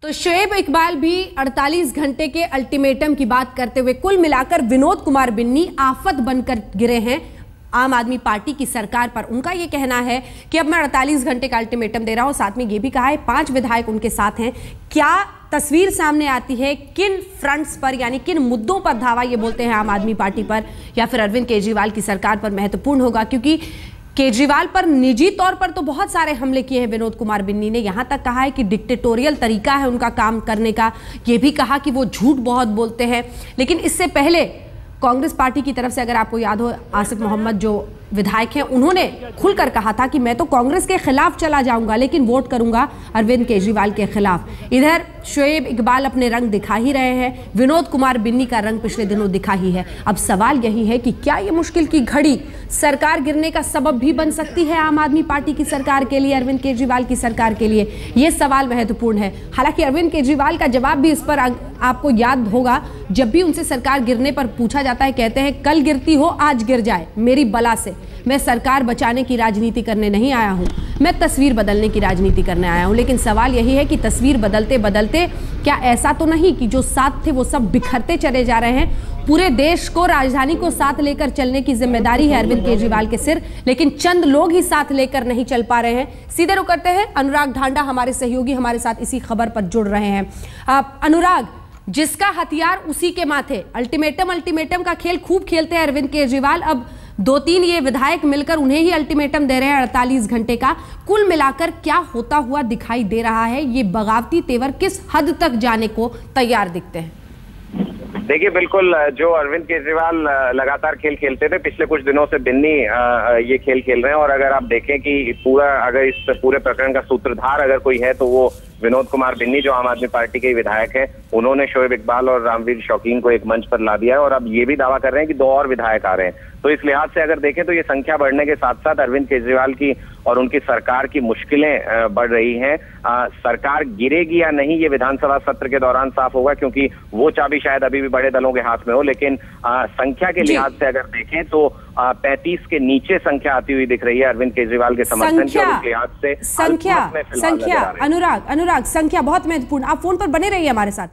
तो शोएब इकबाल भी 48 घंटे के अल्टीमेटम की बात करते हुए कुल मिलाकर विनोद कुमार बिन्नी आफत बनकर गिरे हैं आम आदमी पार्टी की सरकार पर। उनका यह कहना है कि अब मैं 48 घंटे का अल्टीमेटम दे रहा हूं। साथ में यह भी कहा है 5 विधायक उनके साथ हैं। क्या तस्वीर सामने आती है, किन फ्रंट्स पर यानी किन मुद्दों पर धावा ये बोलते हैं आम आदमी पार्टी पर या फिर अरविंद केजरीवाल की सरकार पर, महत्वपूर्ण होगा, क्योंकि केजरीवाल पर निजी तौर पर तो बहुत सारे हमले किए हैं विनोद कुमार बिन्नी ने। यहां तक कहा है कि डिक्टेटोरियल तरीका है उनका काम करने का। यह भी कहा कि वो झूठ बहुत बोलते हैं। लेकिन इससे पहले कांग्रेस पार्टी की तरफ से, अगर आपको याद हो, आसिफ मोहम्मद जो विधायक हैं, उन्होंने खुलकर कहा था कि मैं तो कांग्रेस के खिलाफ चला जाऊंगा लेकिन वोट करूंगा अरविंद केजरीवाल के खिलाफ। इधर शोएब इकबाल अपने रंग दिखा ही रहे हैं, विनोद कुमार बिन्नी का रंग पिछले दिनों दिखा ही है। अब सवाल यही है कि क्या ये मुश्किल की घड़ी सरकार गिरने का सबब भी बन सकती है आम आदमी पार्टी की सरकार के लिए, अरविंद केजरीवाल की सरकार के लिए? ये सवाल महत्वपूर्ण है। हालांकि अरविंद केजरीवाल का जवाब भी इस पर आपको याद होगा, जब भी उनसे सरकार गिरने पर पूछा जाता है, कहते हैं कल गिरती हो आज गिर जाए मेरी बला से। मैं सरकार बचाने की राजनीति करने नहीं आया हूं, मैं तस्वीर बदलने की राजनीति करने आया हूं। लेकिन सवाल यही है कि तस्वीर बदलते बदलते क्या ऐसा तो नहीं कि जो साथ थे वो सब बिखरते चले जा रहे हैं? पूरे देश को, राजधानी को साथ लेकर चलने की जिम्मेदारी है अरविंद केजरीवाल के सिर, लेकिन चंद लोग ही साथ लेकर नहीं चल पा रहे हैं। सीधे रुक करते हैं, अनुराग ढांडा हमारे सहयोगी हमारे साथ इसी खबर पर जुड़ रहे हैं। अनुराग, जिसका हथियार उसी के माथे, अल्टीमेटम का खेल खूब खेलते हैं अरविंद केजरीवाल। अब 2-3 ये विधायक मिलकर उन्हें ही अल्टीमेटम दे रहे हैं 48 घंटे का। कुल मिलाकर क्या होता हुआ दिखाई दे रहा है? ये बगावती तेवर किस हद तक जाने को तैयार दिखते हैं? देखिए, बिल्कुल जो अरविंद केजरीवाल लगातार खेल खेलते थे, पिछले कुछ दिनों से बिन्नी ये खेल खेल रहे हैं। और अगर आप देखें कि अगर इस पूरे प्रकरण का सूत्रधार अगर कोई है तो वो विनोद कुमार बिन्नी, जो आम आदमी पार्टी के विधायक हैं। उन्होंने शोएब इकबाल और रामवीर शौकीन को एक मंच पर ला दिया है और अब ये भी दावा कर रहे हैं कि 2 और विधायक आ रहे हैं। तो इस लिहाज से अगर देखें तो ये संख्या बढ़ने के साथ साथ अरविंद केजरीवाल की और उनकी सरकार की मुश्किलें बढ़ रही हैं। सरकार गिरेगी या नहीं, ये विधानसभा सत्र के दौरान साफ होगा, क्योंकि वो चाबी शायद अभी भी बड़े दलों के हाथ में हो। लेकिन संख्या के लिहाज से अगर देखें तो 35 के नीचे संख्या आती हुई दिख रही है अरविंद केजरीवाल के समर्थन की। और इस लिहाज से संख्या अनुराग संख्या बहुत महत्वपूर्ण। आप फोन पर बने रहिए हमारे साथ।